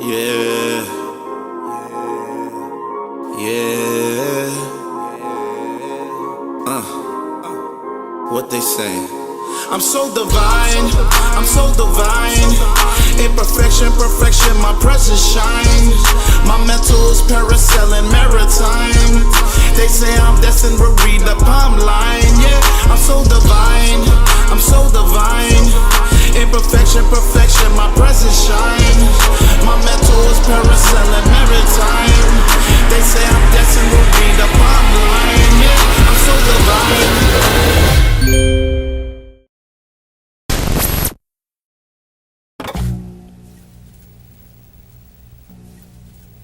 Yeah, yeah. What they saying? I'm so divine, I'm so divine. Imperfection, perfection, my presence shines. My mental is parasailing maritime. They say I'm destined to read the palm line. Yeah, I'm so divine, I'm so divine. Imperfection, perfection, my presence shines. My mental is parasailing maritime. They say I'm destined to read the palm line. Yeah, I'm so divine.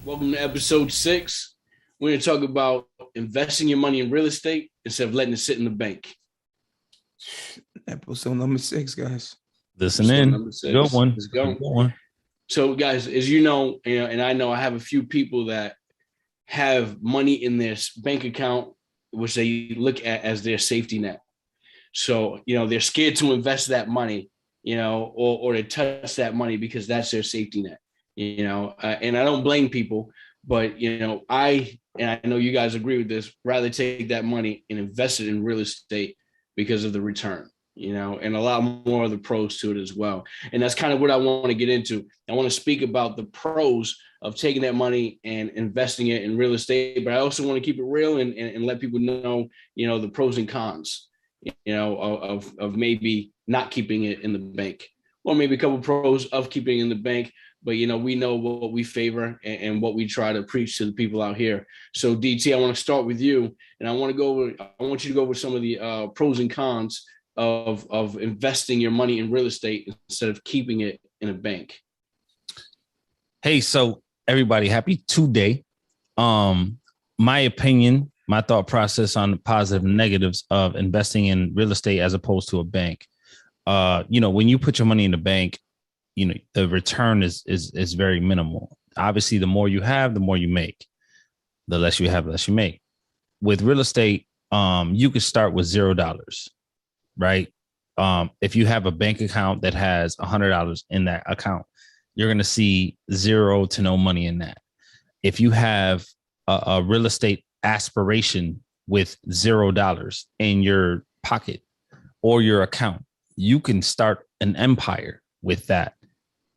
Welcome to episode 6. We're going to talk about investing your money in real estate instead of letting it sit in the bank. Episode number 6, guys. Listen in. Good one. Let's go. So, guys, as you know, and I know, I have a few people that have money in their bank account, which they look at as their safety net. So, they're scared to invest that money, or to touch that money because that's their safety net. And I don't blame people, but, I know you guys agree with this, rather take that money and invest it in real estate because of the return, and a lot more of the pros to it as well. And that's kind of what I want to get into. I want to speak about the pros of taking that money and investing it in real estate, but I also want to keep it real and let people know, the pros and cons, of maybe not keeping it in the bank, or maybe a couple of pros of keeping it in the bank. But, we know what we favor and what we try to preach to the people out here. So, DT, I want to start with you, and I want you to go over some of the pros and cons of investing your money in real estate instead of keeping it in a bank. Hey, so everybody, happy Tuesday. My opinion, my thought process on the positive and negatives of investing in real estate as opposed to a bank. When you put your money in the bank, the return is very minimal. Obviously, the more you have, the more you make. The less you have, the less you make. With real estate, you could start with $0, right? If you have a bank account that has $100 in that account, you're going to see zero to no money in that. If you have a real estate aspiration with $0 in your pocket or your account, you can start an empire with that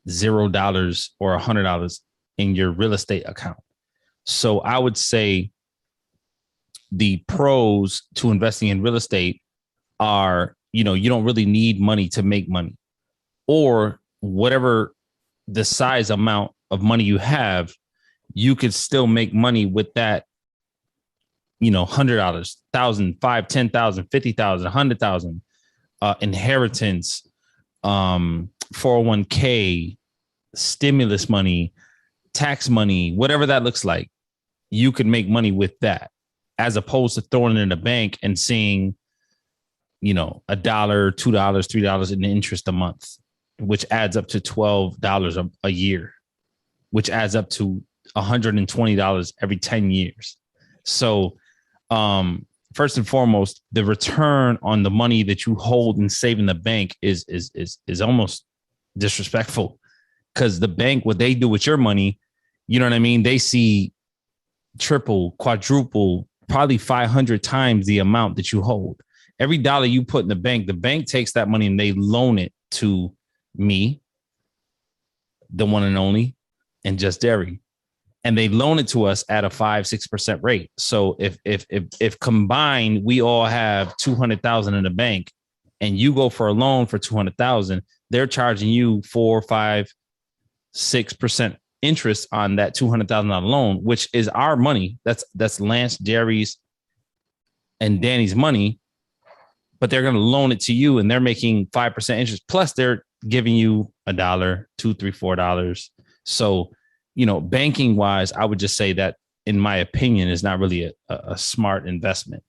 $0 or $100 in your real estate account. So I would say the pros to investing in real estate are, you don't really need money to make money, or whatever the size amount of money you have, you could still make money with that, $100, 1,000, 5, 10,000, 50,000, 100,000, inheritance, 401k, stimulus money, tax money, whatever that looks like, you could make money with that, as opposed to throwing it in a bank and seeing, $1, $2, $3 in interest a month, which adds up to $12 a year, which adds up to $120 every 10 years. So, first and foremost, the return on the money that you hold and save in the bank is almost disrespectful, because the bank, what they do with your money, you know what I mean? They see triple, quadruple, probably 500 times the amount that you hold. Every dollar you put in the bank takes that money and they loan it to me, the one and only, and Just Dairy. And they loan it to us at a 5-6% rate. So if combined, we all have 200,000 in the bank, and you go for a loan for 200,000, they're charging you 4, 5, 6% interest on that $200,000 loan, which is our money. That's Lance, Jerry's, and Danny's money. But they're going to loan it to you, and they're making 5% interest. Plus, they're giving you $1, $2, $3, $4. So, banking wise, I would just say that, in my opinion, is not really a smart investment.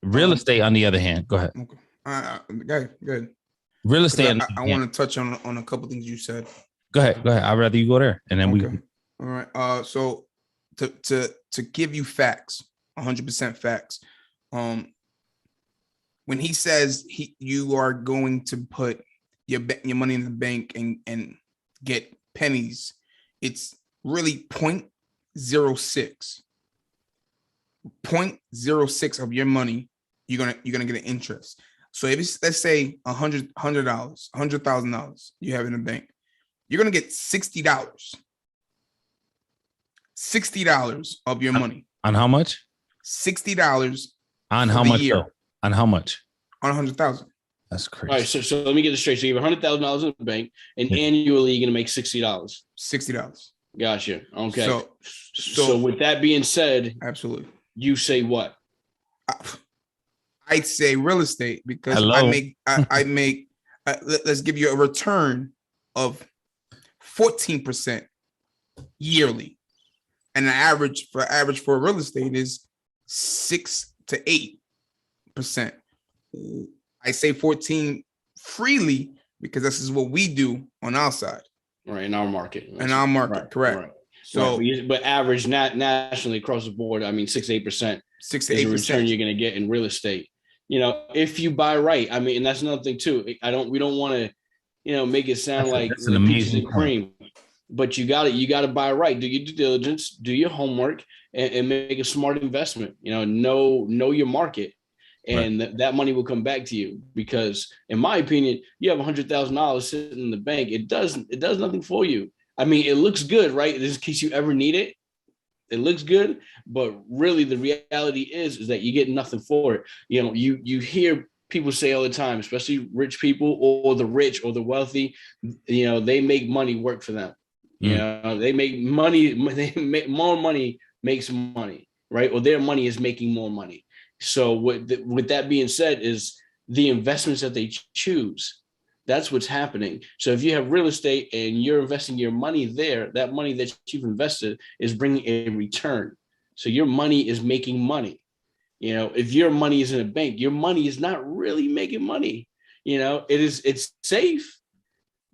Real estate, on the other hand, go ahead. Okay. Good. Real estate. I want to touch on a couple things you said. Go ahead. I'd rather you go there, and then okay. All right. So to give you facts, 100% facts. When he says you are going to put your money in the bank and get pennies. It's really 0.06. 0.06 of your money, you're gonna get an interest. So if it's, let's say $100,000 you have in the bank, you're gonna get $60. $60 of your money. On how much? $60 On how much? year. Though? On how much? On 100,000. That's crazy. All right, so let me get this straight. So you have $100,000 in the bank, and annually you're gonna make $60. $60. Gotcha. Okay. So with that being said, absolutely, you say what? I'd say real estate because I make let's give you a return of 14% yearly, and the average for real estate is 6 to 8%. I say 14 freely because this is what we do on our side. Right, in our market. Right, correct. Right. So, but average nationally across the board, I mean, 6 to 8%. 6 to 8% is the return you're going to get in real estate. You know, if you buy right. I mean, and that's another thing too. We don't want to, make it sound like that's an amazing cream. But you got to buy right. Do your due diligence, do your homework, and make a smart investment. Know your market, and that money will come back to you. Because, in my opinion, you have $100,000 sitting in the bank. It does nothing for you. I mean, it looks good, right? In case you ever need it, it looks good. But really, the reality is that you get nothing for it. You hear people say all the time, especially rich people or the rich or the wealthy, they make money work for them. They make money. They make more money makes money, right? Or their money is making more money. So with that being said, is the investments that they choose. That's what's happening. So if you have real estate and you're investing your money there, that money that you've invested is bringing a return. So your money is making money. If your money is in a bank, your money is not really making money. It's safe.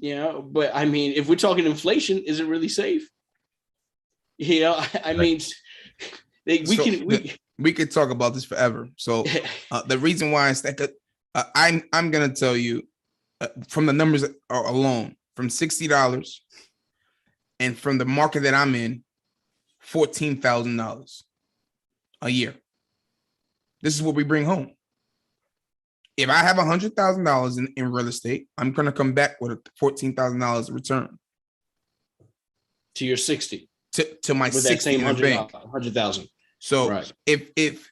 But I mean, if we're talking inflation, is it really safe? I mean, we could talk about this forever. So the reason why is that I'm gonna tell you from the numbers alone, from $60 and from the market that I'm in, $14,000 a year. This is what we bring home. If I have $100,000 in real estate, I'm going to come back with a $14,000 return to your 60 to my with 60 that same in the bank. 100,000. So right. if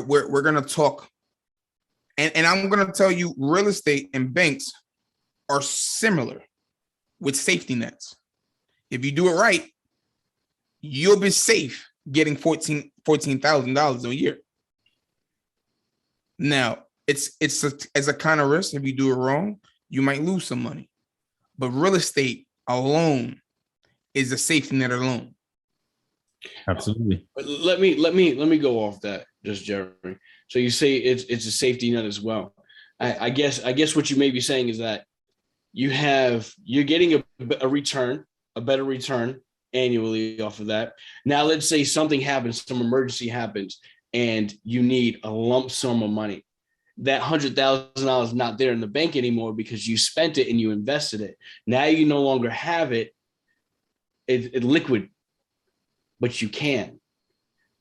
we're going to talk, and I'm going to tell you, real estate and banks are similar with safety nets. If you do it right, you'll be safe getting $14,000 a year. Now, it's as a kind of risk. If you do it wrong, you might lose some money. But real estate alone is a safety net alone. Absolutely. But let me go off that, just Jeremy. So you say it's a safety net as well. I guess what you may be saying is that you're getting a return, a better return annually off of that. Now, let's say something happens, some emergency happens, and you need a lump sum of money. That $100,000 is not there in the bank anymore because you spent it and you invested it. Now you no longer have it. It's liquid, but you can.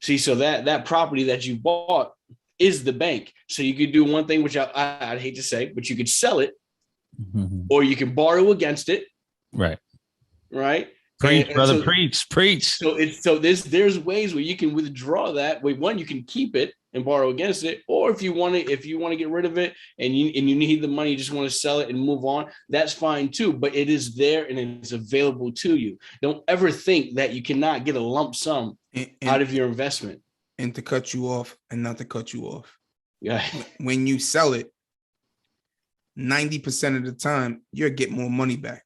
See, so that property that you bought is the bank. So you could do one thing, which I'd hate to say, but you could sell it, or you can borrow against it. Right. Right. Preach, brother. Preach. So there's ways where you can withdraw that. One, you can keep it and borrow against it, or if you want to get rid of it and you need the money, you just want to sell it and move on, that's fine too. But it is there and it's available to you. Don't ever think that you cannot get a lump sum out of your investment. And to cut you off, and not to cut you off. Yeah. When you sell it, 90% of the time you'll get more money back.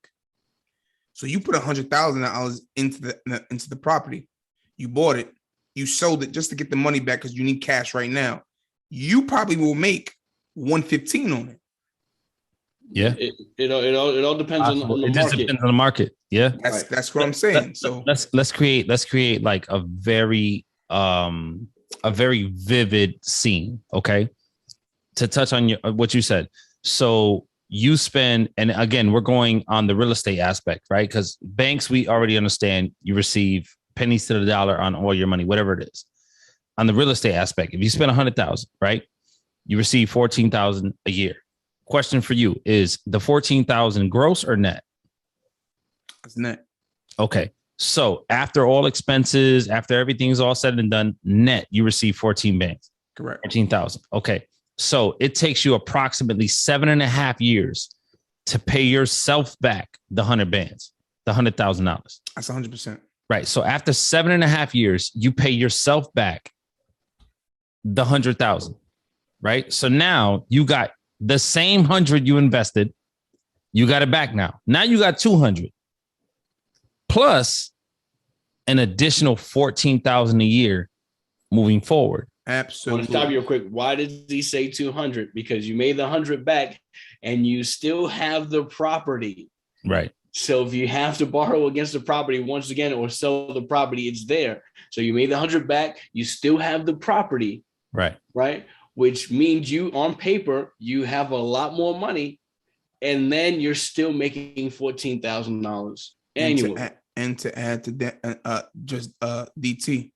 So you put $100,000 into the property, you bought it, you sold it just to get the money back because you need cash right now. You probably will make $115 on it. Yeah, it all depends on the market. It just depends on the market. Yeah, that's what I'm saying. So let's create like a very vivid scene. Okay, to touch on what you said. So you spend, and again, we're going on the real estate aspect, right? Because banks, we already understand you receive pennies to the dollar on all your money, whatever it is. On the real estate aspect, if you spend 100,000, right, you receive 14,000 a year. Question for you is the 14,000 gross or net? It's net. Okay. So after all expenses, after everything's all said and done, net, you receive 14 bands. Correct. 14,000. Okay. So it takes you approximately 7.5 years to pay yourself back the 100 bands, the $100,000. That's 100%. Right. So after 7.5 years, you pay yourself back the 100,000. Right. So now you got the same 100 you invested. You got it back now. Now you got 200 plus an additional 14,000 a year moving forward. Absolutely. I want to stop you real quick. Why did he say 200? Because you made the 100 back and you still have the property. Right. So if you have to borrow against the property once again or sell the property, it's there. So you made the 100 back. You still have the property. Right. Right. Which means you, on paper, you have a lot more money, and then you're still making $14,000 annually. And to add to that, DT,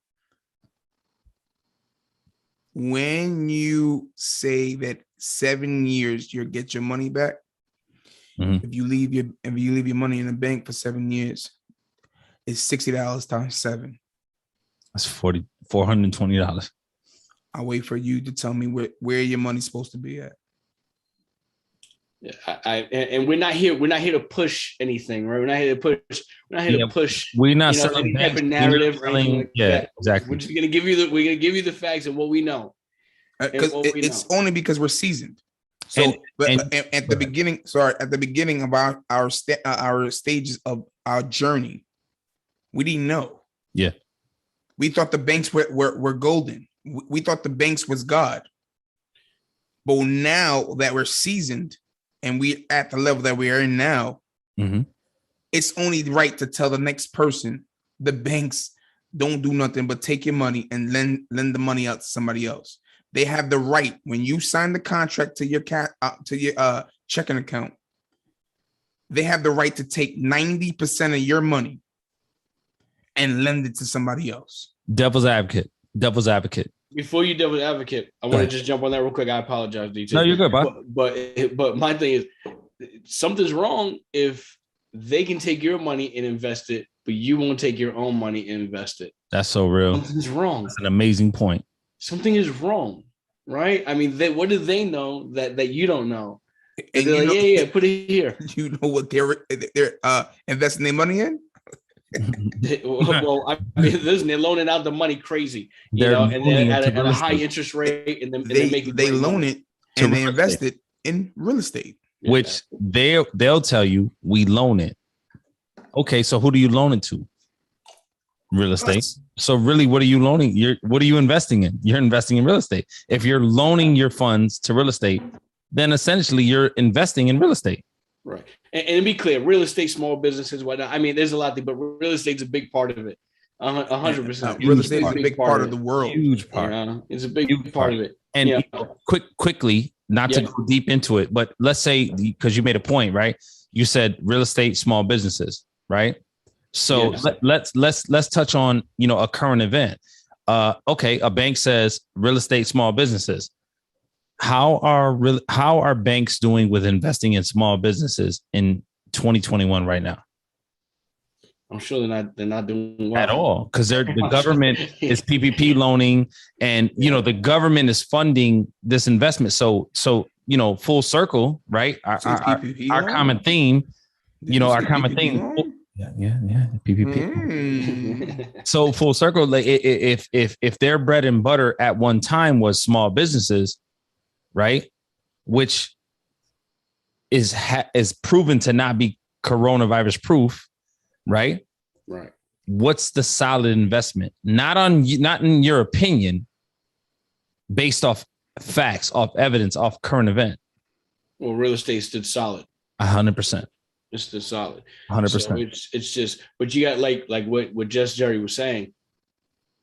when you say that 7 years you'll get your money back, if you leave your money in the bank for 7 years, it's $60 times 7. That's $420. I'll wait for you to tell me where your money's supposed to be at. Yeah, and we're not here to push anything, right? We're not here to push. We're not selling any type of narrative. Exactly. We're just gonna give you the facts of what we know. Because it's only because we're seasoned. So, at the beginning of our stages of our journey, we didn't know. Yeah, we thought the banks were golden. We thought the banks was God. But now that we're seasoned and we at the level that we are in now, it's only right to tell the next person the banks don't do nothing but take your money and lend the money out to somebody else. They have the right when you sign the contract to your checking account. They have the right to take 90% of your money and lend it to somebody else. Devil's advocate. Before you devil's advocate, I want to just jump on that real quick. I apologize, DT. No, you're good, bud. But my thing is, something's wrong if they can take your money and invest it, but you won't take your own money and invest it. That's so real. Something's wrong. That's an amazing point. Something is wrong, right? I mean, what do they know that you don't know? And they're like, put it here. You know what they're investing their money in? Well, I mean, they're loaning out the money crazy, and then at a high interest rate, and then they loan it and they invest it in real estate, which they'll tell you we loan it. Okay, so who do you loan it to? Real estate. So really, what are you loaning? What are you investing in? You're investing in real estate. If you're loaning your funds to real estate, then essentially you're investing in real estate. Right. And to be clear, real estate, small businesses, whatnot. I mean, there's a lot there, but real estate's a big part of it. 100%. Real estate is a big part of the world. Huge part. It's a big part of it. And quickly, not to go deep into it, but let's say, because you made a point, right? You said real estate, small businesses, right? So let's touch on, a current event. Okay, a bank says real estate, small businesses. How are banks doing with investing in small businesses in 2021 right now? I'm sure they're not doing well at all, because the government is PPP loaning, and the government is funding this investment. So full circle, right? Our common theme, our common theme. Yeah, PPP. So full circle, like if their bread and butter at one time was small businesses, right, which is proven to not be coronavirus proof, right? Right. What's the solid investment? Not in your opinion, based off facts, off evidence, off current event. Well, real estate stood solid. 100%. It's stood solid. 100%. So it's just, but you got like what Just Jerry was saying.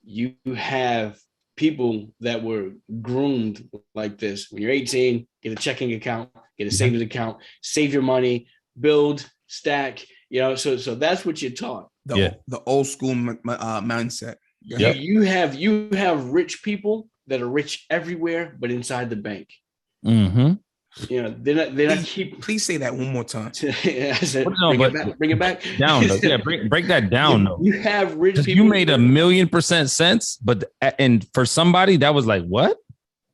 You have people that were groomed like this. When you're 18, get a checking account, get a savings account, save your money, build, stack, so that's what you're taught. The old school mindset. You have rich people that are rich everywhere, but inside the bank. Mm-hmm. They're not Please say that one more time. Bring it back. Down. Break that down. Though. You have rich people. You made 1,000,000% sense, and for somebody that was like, what?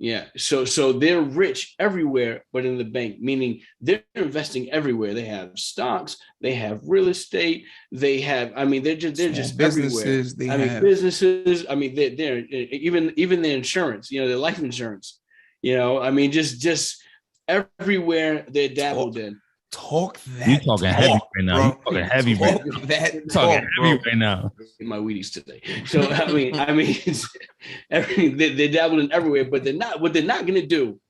Yeah. So they're rich everywhere, but in the bank, meaning they're investing everywhere. They have stocks, they have real estate, they have, they're just businesses. Everywhere. Businesses. They're even their insurance, their life insurance, just everywhere they're dabbled in. Talk that. You talking heavy right now. You talking heavy right now. My Wheaties today. So they're dabbling everywhere, but they're not. What they're not going to do,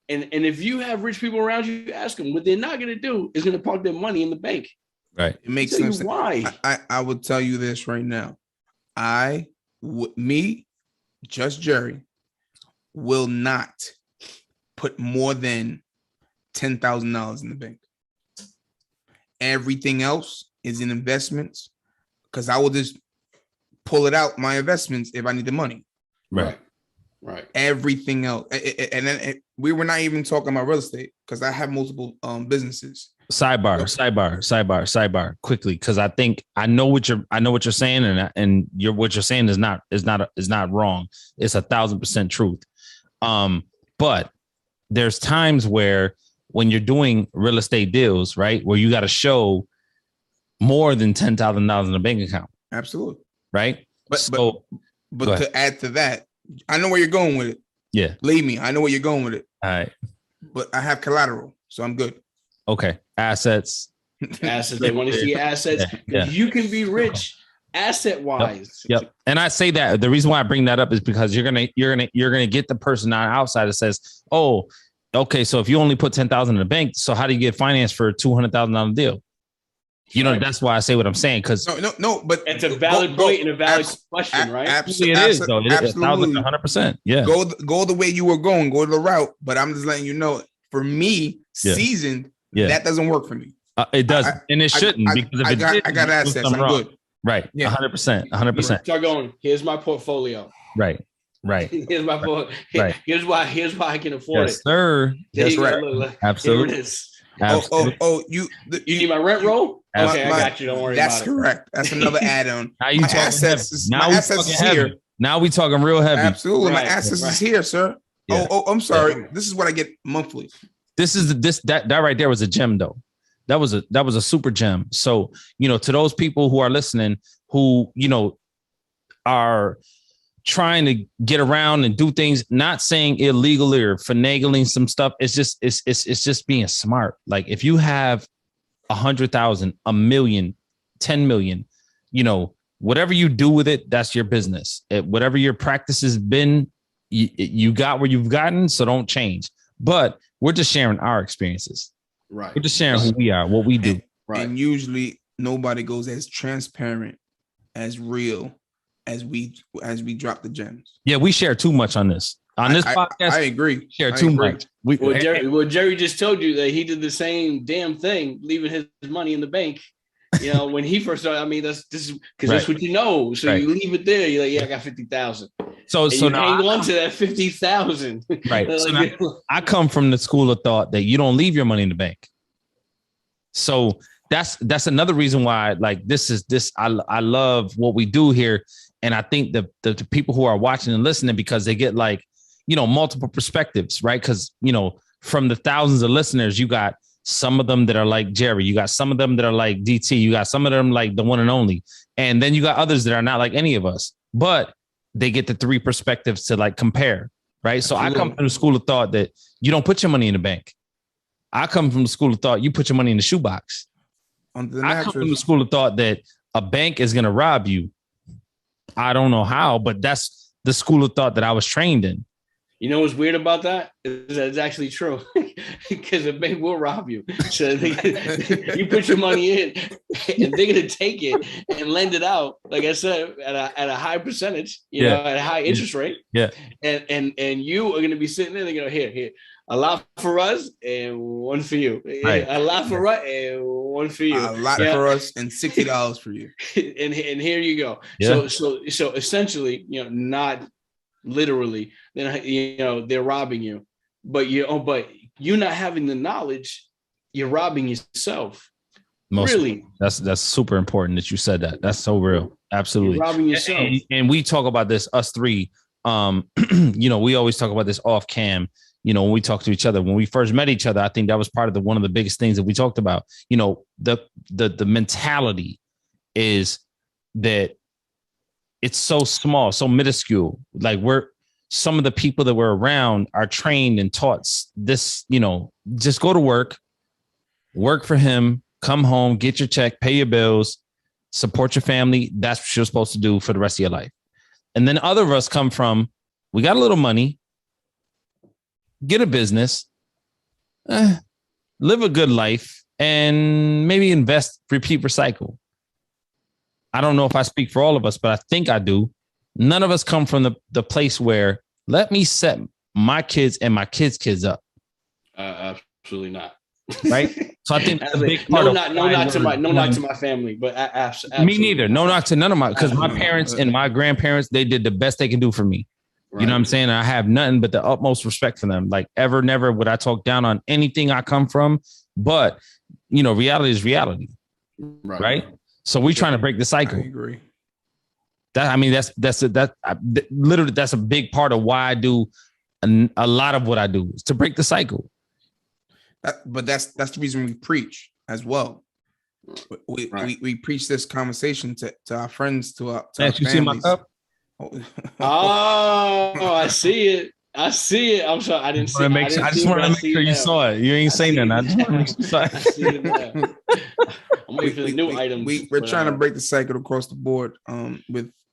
and if you have rich people around you, ask them what they're not going to do is going to park their money in the bank. Right. It makes sense. Why? I would tell you this right now. Just Jerry, will not put more than $10,000 in the bank. Everything else is in investments, because I will just pull it out my investments if I need the money. Right. Everything else, and then we were not even talking about real estate, because I have multiple businesses. Sidebar, quickly, because I think I know what you're saying, and what you're saying is not wrong. It's 1,000% truth. But there's times where when you're doing real estate deals, right, where you got to show more than $10,000 in a bank account. Absolutely. Right. But to add to that, I know where you're going with it. Yeah. Believe me, I know where you're going with it. All right. But I have collateral, so I'm good. Okay. Assets. They want to see assets. Yeah. You can be rich asset wise. Yep. And I say that the reason why I bring that up is because you're gonna get the person on the outside that says, oh, okay, so if you only put $10,000 in the bank, so how do you get financed for a $200,000 deal? That's why I say what I'm saying, because no, but it's a valid point and a valid question, right? Absolutely, it is though. Absolutely, 100%. Yeah, go the way you were going, go the route. But I'm just letting you know, for me, seasoned, that doesn't work for me. It does, and it shouldn't, because if I got assets, I'm good. Right. Yeah. 100%. Start going. Here's my portfolio. Right. Here's my portfolio. Right. Here's why I can afford it. Sir. That's right. Absolutely. You need my rent roll? Okay, I got you. Don't worry about it. That's correct. That's another add-on. Now you talking assets. Now we talking heavy. Now we talking real heavy. Absolutely. My assets is here, sir. Yeah. I'm sorry. Yeah. This is what I get monthly. That right there was a gem though. That was a super gem. So, to those people who are listening, who, are trying to get around and do things, not saying illegally or finagling some stuff. It's just being smart. Like if you have 100,000, 1,000,000, 10 million, whatever you do with it, that's your business. Whatever your practice has been, you got where you've gotten. So don't change, but we're just sharing our experiences. Right. We're just sharing who we are, what we do. And usually nobody goes as transparent, as real as we drop the gems. Yeah, we share too much on this. On this podcast, I agree. Share too much. Jerry just told you that he did the same damn thing, leaving his money in the bank. When he first started, that's what you know. So you leave it there. You're like, yeah, I got 50,000. So now hang on to that 50,000. Right. So now, I come from the school of thought that you don't leave your money in the bank. So that's another reason why, like, I love what we do here. And I think the people who are watching and listening, because they get like, multiple perspectives, right? Because, from the thousands of listeners, you got some of them that are like Jerry, you got some of them that are like DT, you got some of them like the one and only. And then you got others that are not like any of us, but they get the three perspectives to like compare, right? So I come from the school of thought that you don't put your money in the bank. I come from the school of thought you put your money in the shoebox. I come from the school of thought that a bank is going to rob you. I don't know how, but that's the school of thought that I was trained in. You know what's weird about that? Is that it's actually true, because the bank will rob you. So you put your money in, and they're gonna take it and lend it out, like I said, at a high percentage, at a high interest rate. Yeah. And you are gonna be sitting there. They're gonna here. A lot for us and one for you. Right. A lot for us and one for you. A lot for us and $60 for you. and here you go. Yeah. So essentially, not literally, then they're robbing you, but you not having the knowledge, you're robbing yourself. Really, that's super important that you said that. That's so real. Absolutely. You're robbing yourself. And we talk about this, us three. We always talk about this off cam. When we talk to each other, when we first met each other, I think that was part of one of the biggest things that we talked about. The mentality is that it's so small, so minuscule. Like some of the people that we're around are trained and taught this, just go to work for him, come home, get your check, pay your bills, support your family. That's what you're supposed to do for the rest of your life. And then other of us come from, we got a little money, get a business, live a good life, and maybe invest, repeat, recycle. I don't know if I speak for all of us, but I think I do. None of us come from the place where let me set my kids and my kids' up. Absolutely not. Right. So I think that's a big part no knock to my family, but absolutely. Me neither. No knock to none of because my parents and my grandparents, they did the best they can do for me. Right. You know what I'm saying? I have nothing but the utmost respect for them. Like never would I talk down on anything I come from. But reality is reality. Right. So we're trying to break the cycle. I agree. That's a big part of why I do a lot of what I do is to break the cycle. But that's the reason we preach as well. We preach this conversation to our friends, to our families. You see my cup? Oh, I see it. I'm sorry. I didn't see it. I just wanted to make sure you saw it. You ain't saying that. I just want to make sure you saw it. I'm waiting for the new items. We're trying to break the cycle across the board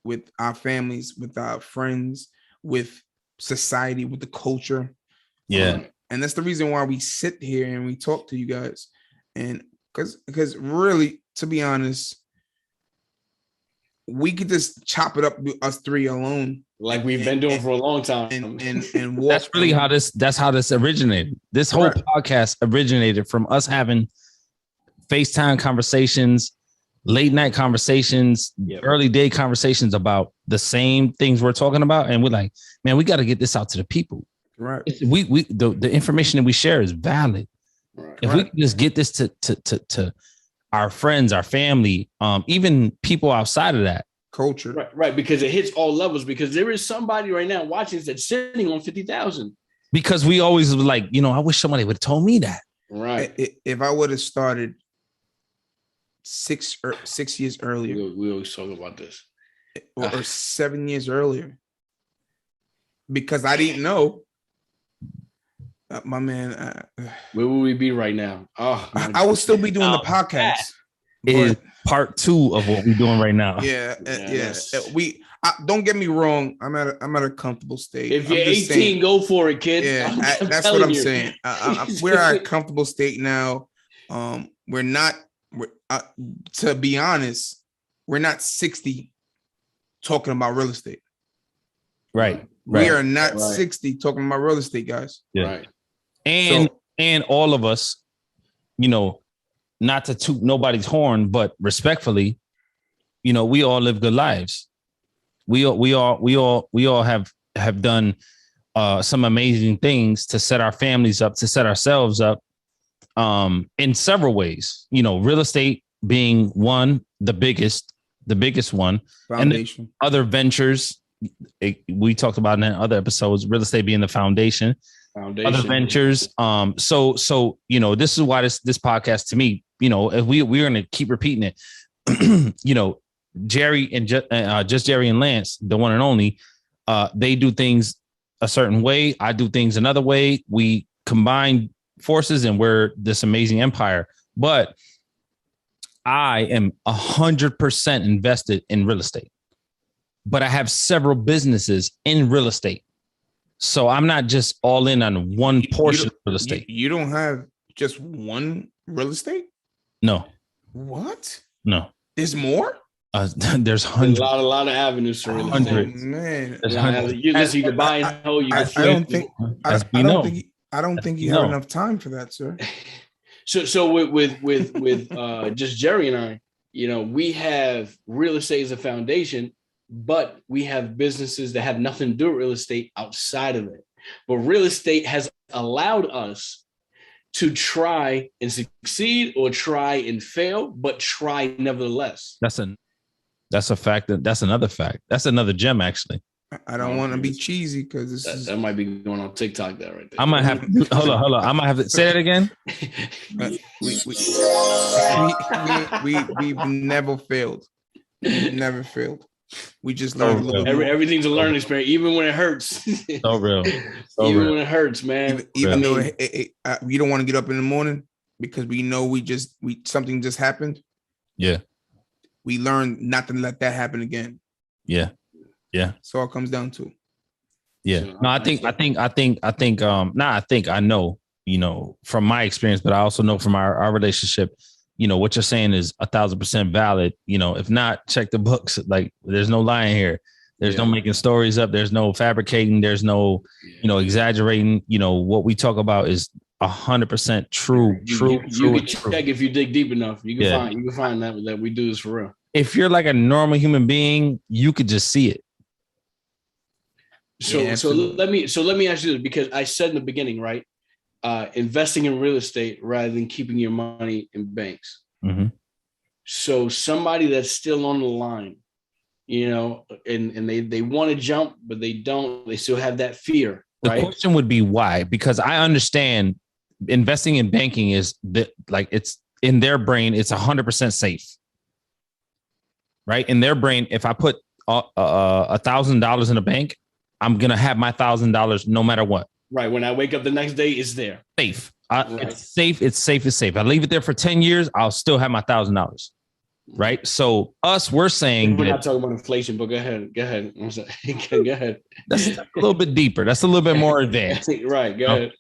with our families, with our friends, with society, with the culture. Yeah. And that's the reason why we sit here and we talk to you guys. And because really, to be honest, we could just chop it up with us three alone. Like we've been doing for a long time. And walk. That's really how this originated. This whole podcast originated from us having FaceTime conversations, late night conversations, early day conversations about the same things we're talking about. And we're like, man, we got to get this out to the people. Right. The information that we share is valid. Right. If we can just get this to our friends, our family, even people outside of that culture. Right. Because it hits all levels, because there is somebody right now watching that's sitting on 50,000. Because we always was like, I wish somebody would have told me that. Right. If I would have started 6 years earlier. We always talk about this. Or 7 years earlier. Because I didn't know. My man, where will we be right now? Oh, I will still be doing the podcast. Is part 2 of what we're doing right now. Yeah. Don't get me wrong. I'm at a comfortable state. If you're 18, go for it, kid. Yeah, that's what I'm saying. We're at a comfortable state now. We're not. To be honest, we're not 60 talking about real estate. Right. We are not 60 talking about real estate, guys. Yeah. Right. And all of us, not to toot nobody's horn, but respectfully, we all live good lives. We all have done some amazing things to set our families up, to set ourselves up in several ways. Real estate being one, the biggest one, foundation. And other ventures. We talked about in other episodes, real estate being the foundation. Other ventures. So this is why this podcast, to me, if we're going to keep repeating it, Jerry and just Jerry and Lance, the one and only, they do things a certain way. I do things another way. We combine forces and we're this amazing empire. But I am 100% invested in real estate. But I have several businesses in real estate. So I'm not just all in on one portion of real estate. You don't have just one real estate? No. What? No. There's more? There's hundreds. A lot of avenues for real estate. Man. You can buy and hold. You can flip. I don't think you have enough time for that, sir. So with just Jerry and I, we have real estate as a foundation, but we have businesses that have nothing to do with real estate outside of it. But real estate has allowed us to try and succeed or try and fail, but try nevertheless. That's a fact. That's another fact. That's another gem, actually. I don't want to be cheesy because that might be going on TikTok there right there. I might have hold on. I might have to say that again. We've never failed. We've never failed. We just learned a little bit. Everything's a learning experience, even when it hurts. So real. Even when it hurts, man. Even though we don't want to get up in the morning because we know something just happened. Yeah. We learned not to let that happen again. Yeah. Yeah. So it comes down to. Yeah. No, I know, from my experience, but I also know from our relationship, what you're saying is 1,000% valid. If not, check the books. Like, there's no lying here. There's no making stories up. There's no fabricating. There's no, exaggerating. What we talk about is 100% true. You can check if you dig deep enough. You can find that we do this for real. If you're like a normal human being, you could just see it. So let me ask you this, because I said in the beginning, right? Investing in real estate rather than keeping your money in banks. Mm-hmm. So somebody that's still on the line, and they want to jump, but they don't. They still have that fear. The question would be why? Because I understand investing in banking is it's in their brain, it's 100% safe. Right? In their brain, if I put $1,000 in a bank, I'm gonna have my $1,000 no matter what. Right. When I wake up the next day, it's there. Safe. It's safe. It's safe. It's safe. I leave it there for 10 years, I'll still have my $1,000. Right. So we're saying we're not talking about inflation, but go ahead. I'm sorry. Go ahead. That's a little bit deeper. That's a little bit more advanced. Right. Go ahead.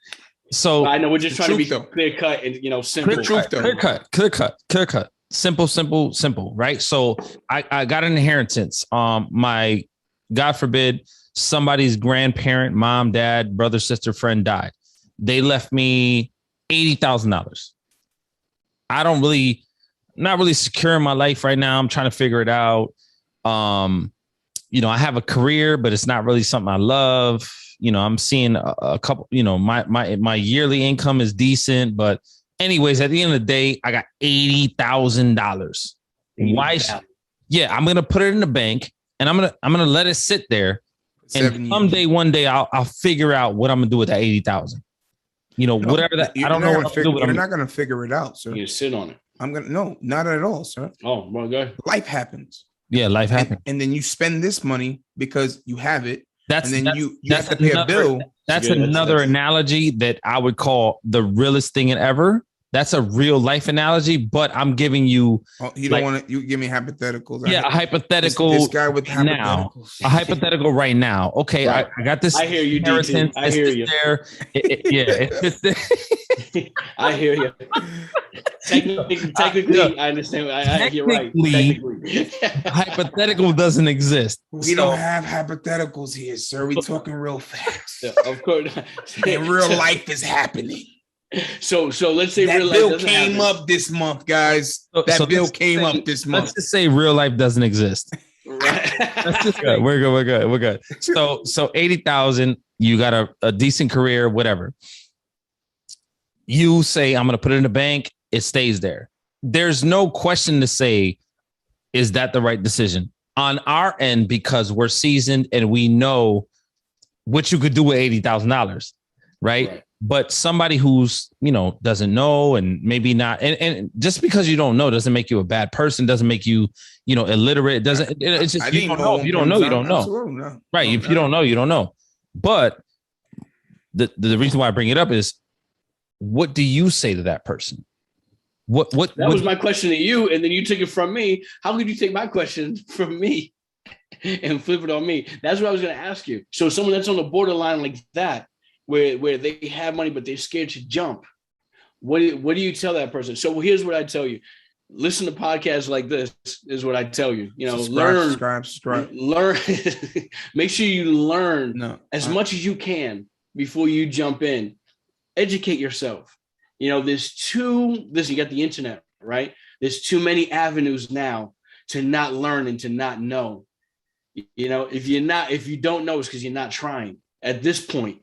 So I know we're just trying to be clear cut and simple. Clear cut. Simple. Right. So I got an inheritance. My, God forbid, somebody's grandparent, mom, dad, brother, sister, friend died. They left me $80,000. Not really secure in my life right now. I'm trying to figure it out. I have a career, but it's not really something I love. I'm seeing a couple, my yearly income is decent, but anyways, at the end of the day, I got $80,000. Why? Yeah, I'm going to put it in the bank and I'm going to let it sit there. And someday, one day, I'll figure out what I'm gonna do with that 80,000. Whatever that. I don't know what to do. You're not gonna figure it out, sir. You sit on it. No, not at all, sir. Oh, well, go ahead. Life happens. Yeah, life happens. And then you spend this money because you have it. You have to pay a bill. That's another analogy that I would call the realest thing ever. That's a real life analogy, but I'm giving you. Oh, you don't want to. You give me hypotheticals. Yeah, a hypothetical. This guy with now, a hypothetical right now. Okay, right. I got this. I hear you. I hear you. It's there. I hear you. Technically, I understand. You're right. Technically, hypothetical doesn't exist. We don't have hypotheticals here, sir. We're talking real facts. Of course, and real life is happening. So let's say that bill came up this month, guys. That bill came up this month. Let's just say real life doesn't exist. Right. We're good. So 80,000. You got a decent career, whatever. You say I'm going to put it in the bank. It stays there. There's no question to say, is that the right decision on our end? Because we're seasoned and we know what you could do with $80,000, right? But somebody who's, doesn't know and maybe not. And just because you don't know doesn't make you a bad person, doesn't make you, illiterate. It doesn't. It's just you don't know. If you don't know, you don't know. Right. If you don't know, you don't know. But the reason why I bring it up is, what do you say to that person? What that was my question to you, and then you took it from me. How could you take my question from me and flip it on me? That's what I was going to ask you. So someone that's on the borderline like that, where they have money, but they're scared to jump. What do you tell that person? So here's what I tell you. Listen to podcasts like this is what I tell you. Subscribe. Learn. Make sure you learn as much as you can before you jump in. educate yourself. You know, you got the internet, right? There's too many avenues now to not learn and to not know. You know, if you don't know, it's because you're not trying at this point.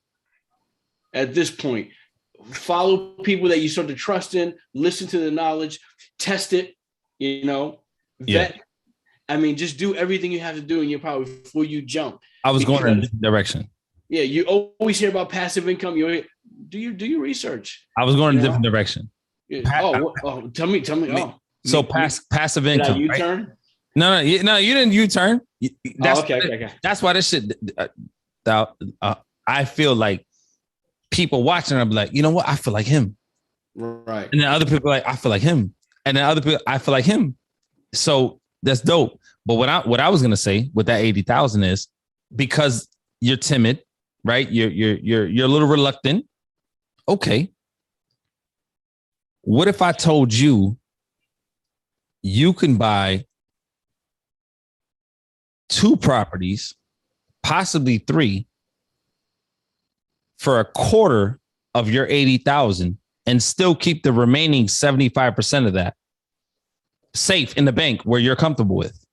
Follow people that you sort of trust in, listen to the knowledge, test it, you know, vet. I mean, just do everything you have to do in your power before you jump. I was going in a different direction. Yeah, you always hear about passive income. Do your research. I was going in a different direction. Tell me. So passive income. Did I U-turn? Right? No, you didn't U-turn. Okay. That's why this shit. I feel like people watching are like, you know what? I feel like him. Right. And then other people are like, I feel like him. And then other people, I feel like him. So that's dope. But what I was gonna say with that 80,000 is because you're timid, right? You're a little reluctant. Okay. What if I told you you can buy 2 properties, possibly 3, for a quarter of your 80,000 and still keep the remaining 75% of that safe in the bank where you're comfortable with?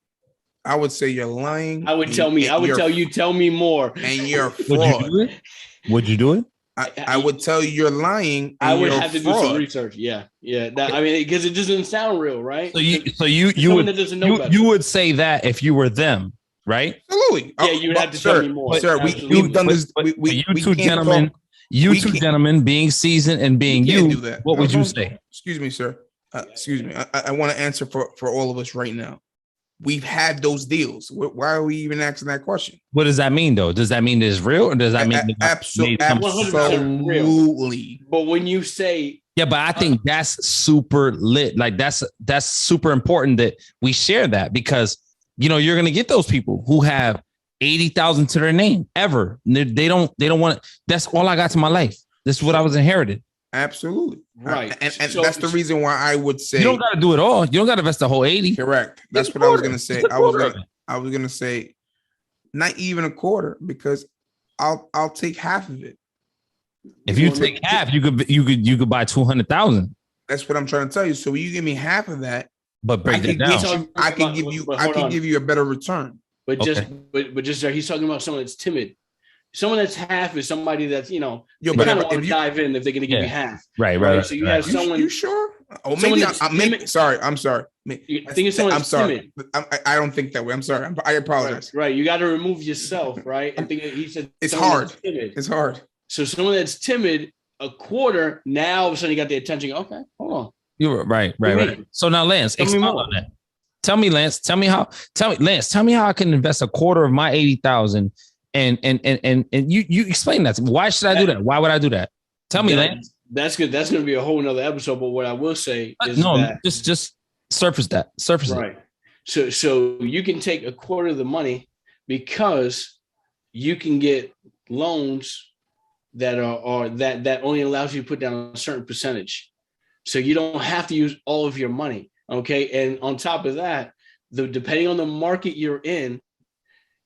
I would say you're lying. Tell me more. And you're fraud. Would you do it? I would tell you you're lying. I would have to do some research. Yeah. I mean, because it doesn't sound real, right? So you would say that if you were them, right? Absolutely. Yeah, you would have to tell me more. Sir, we've done this. You two gentlemen, being seasoned and being you, do that. What would you say? Excuse me, sir. Excuse me. I want to answer for all of us right now. We've had those deals. Why are we even asking that question? What does that mean, though? Does that mean it's real, or does that mean absolutely? But when you say, yeah, but I think that's super lit. Like that's super important that we share that, because you're gonna get those people who have 80,000 to their name ever. They don't want. That's all I got to my life. This is what I was inherited. Absolutely. Right. And so, that's the reason why I would say you don't got to do it all. You don't got to invest the whole 80. Correct. That's what I was going to say. I was going to say not even a quarter, because I'll take half of it. If you take half, you could buy 200,000. That's what I'm trying to tell you. So you give me half of that, but break that down. I can give you a better return. But he's talking about someone that's timid. Someone that's half is somebody that's, they kind of want to dive in if they're going to give you half. Right. So you have someone. You sure? Oh, maybe I'm sorry. I'm sorry. I think it's someone that's timid. I don't think that way. I'm sorry. I apologize. Right. You got to remove yourself, right? I think he said it's hard. It's hard. So someone that's timid, a quarter, now all of a sudden you got the attention. Okay, hold on. You're right. So now, Lance, expound on that. Tell me, Lance. Tell me how I can invest a quarter of my 80,000. And you explain that to me. Why should I do that? Why would I do that? Tell me, Lance. That's good. That's going to be a whole nother episode. But what I will say is just surface that. Right. So you can take a quarter of the money because you can get loans that are that only allows you to put down a certain percentage. So you don't have to use all of your money. Okay. And on top of that, depending on the market you're in,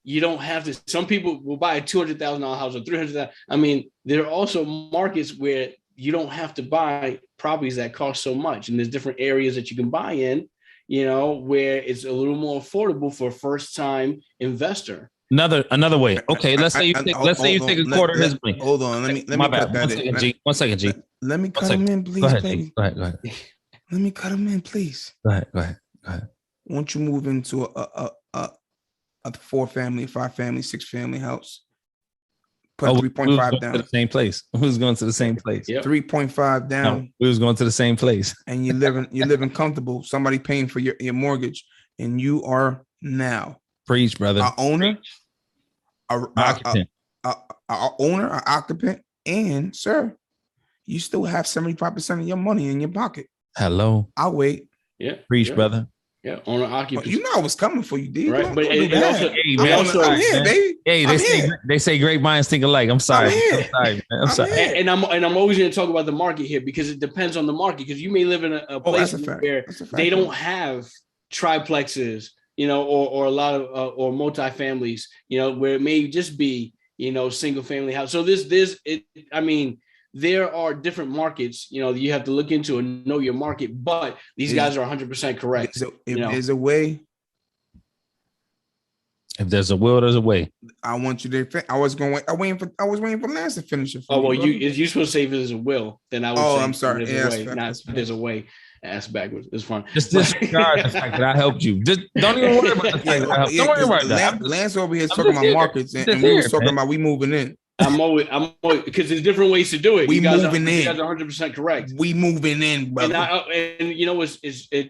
you don't have to. Some people will buy a $200,000 house or $300,000. I mean, there are also markets where you don't have to buy properties that cost so much, and there's different areas that you can buy in, where it's a little more affordable for a first-time investor. Another way. Okay, let's say you take a quarter of his money. Hold on, let me cut that in. 1 second, G. Let me cut him in, please. Go ahead. Let me cut him in, please. Go ahead. Won't you move into a 4-family, 5-family, 6-family house? Put 3.5 down. To the same place. Who's going to the same place? Yep. 3.5 down. No, we was going to the same place. And you're living comfortable. Somebody paying for your mortgage, and you are now. Preach, brother. Our owner, our owner, our occupant, and sir, you still have 75% of your money in your pocket. Hello. I'll wait. Yeah. Preach, brother. Yeah, owner-occupant. You know I was coming for you, dude. Right, but I'm here, baby. Hey, they say great minds think alike. I'm sorry. I'm sorry. And I'm always going to talk about the market here, because it depends on the market. Because you may live in a place where they don't have triplexes, or a lot of or multifamilies, where it may just be single family house. So there are different markets, you have to look into and know your market, but these guys are 100% correct. So if there's a way, if there's a will, there's a way. I want you to. I was waiting for Lance to finish it. You supposed to say if there's a will, then I would. say I'm sorry. There's a way, not if there's a way. Ass backwards. It's fun. Just disregard the fact that I helped you. Just don't even worry about the fact that I helped. Don't worry about that. Lance over here is talking about markets, and we was talking about we moving in. I'm always because there's different ways to do it. We moving in. You guys are 100% correct. We moving in, brother. And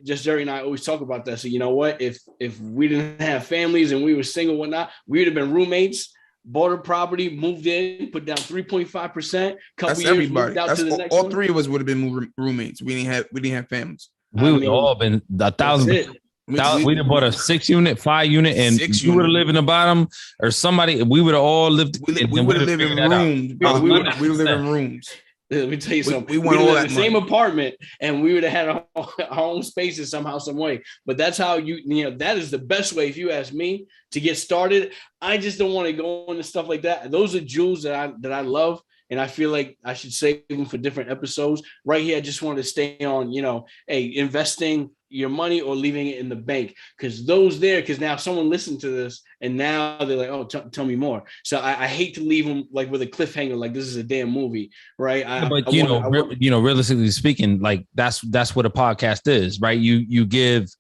just Jerry and I always talk about that. So you know what? If we didn't have families and we were single, whatnot, we would have been roommates. Bought a property, moved in, put down 3.5%. That's years, everybody. Out to the next all one. three of us would have been roommates. We didn't have families. We would all been 1,000. We'd have bought a 6-unit, 5-unit, and you would have lived in the bottom, or somebody. We would have all lived. We would have lived in rooms. We would have lived in rooms. Let me tell you something. We went all that the same apartment, and we would have had our own spaces somehow, some way. But that's how that is the best way, if you ask me, to get started. I just don't want to go into stuff like that. Those are jewels that I love, and I feel like I should save them for different episodes. Right here, I just wanted to stay on, investing your money or leaving it in the bank, because now someone listened to this and now they're like, oh, tell me more. So I hate to leave them like with a cliffhanger, like this is a damn movie, right? Realistically speaking, like that's what a podcast is, right? You give,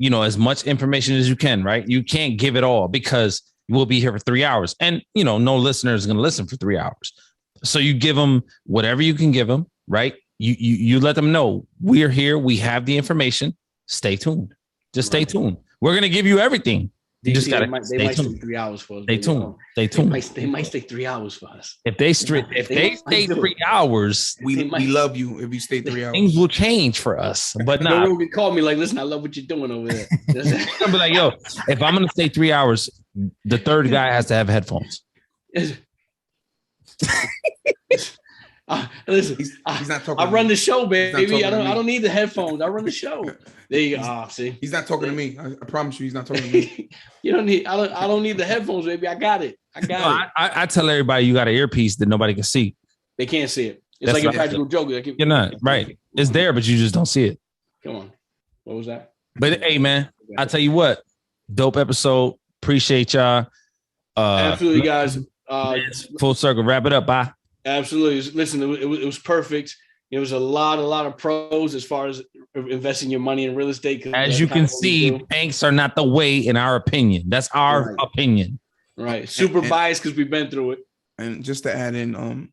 as much information as you can, right? You can't give it all because we'll be here for 3 hours, and no listener is going to listen for 3 hours. So you give them whatever you can give them, right? You let them know we're here, we have the information. Stay tuned. Just stay tuned. We're gonna give you everything. You just gotta. They might stay 3 hours for us. Stay tuned. Stay tuned. They might stay 3 hours for us. If they stay 3 hours, we love you. If you stay 3 hours, things will change for us. But now, you call me like, listen, I love what you're doing over there. I'll be like, yo, if I'm gonna stay 3 hours, the third guy has to have headphones. Listen, he's not talking. I run the show, baby. I don't need the headphones. I run the show. There you go. See, he's not talking to me. I promise you, he's not talking to me. You don't need. I don't need the headphones, baby. I got it. I tell everybody you got an earpiece that nobody can see. They can't see it. It's like a practical joke. You're not right. It's there, but you just don't see it. Come on. What was that? But hey, man, I tell you what, dope episode. Appreciate y'all. Absolutely, guys. Full circle. Wrap it up. Bye. Absolutely. Listen, it was perfect. It was a lot of pros as far as investing your money in real estate. As you can see, banks are not the way, in our opinion. That's our opinion. Right. Super biased because we've been through it. And just to add in,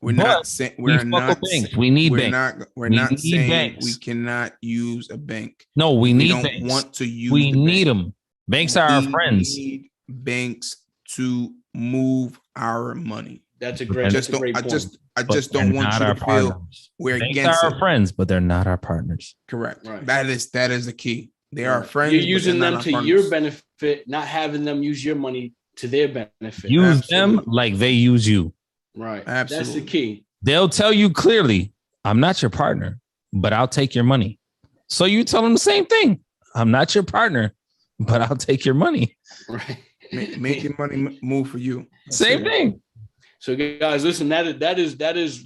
we're not saying banks. We need banks. We're not saying banks. We cannot use a bank. No, we need banks. We don't want to use. We need them. Banks are our friends. We need banks to move our money. That's a great. I just don't want you to feel we're against our friends, but they're not our partners. Correct. Right. That is the key. They are friends. You're using them to your benefit, not having them use your money to their benefit. Use them like they use you. Right. Absolutely. That's the key. They'll tell you clearly, I'm not your partner, but I'll take your money. So you tell them the same thing. I'm not your partner, but I'll take your money. Right. Make your money move for you. Same thing. So guys, listen, that is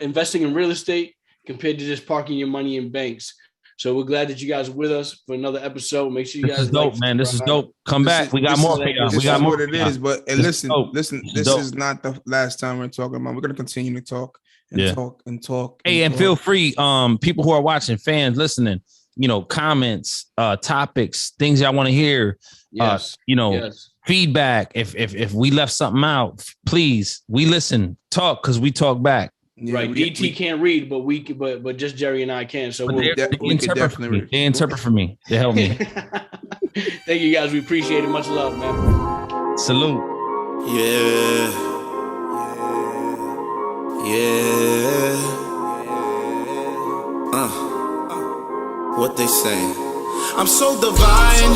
investing in real estate compared to just parking your money in banks. So we're glad that you guys are with us for another episode. Make sure you guys. This is dope, man. This is dope. Come back. We got more. We got more. What it is, but listen. This is not the last time we're talking about. We're gonna continue to talk and talk. Hey, and feel free, people who are watching, fans listening, comments, topics, things y'all want to hear. Yes. Feedback. If we left something out, please, we listen, talk, because we talk back. Yeah, right. DT can't read, but just Jerry and I can. So they interpret for me. They help me. Thank you guys. We appreciate it. Much love, man. Salute. What they say. I'm so divine,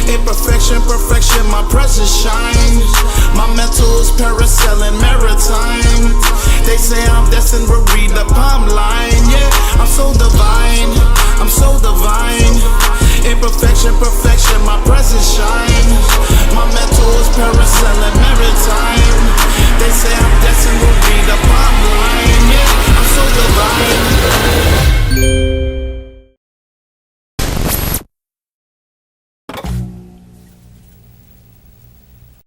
imperfection, perfection, my presence shines. My mental's parasailing maritime. They say I'm destined to read the palm line.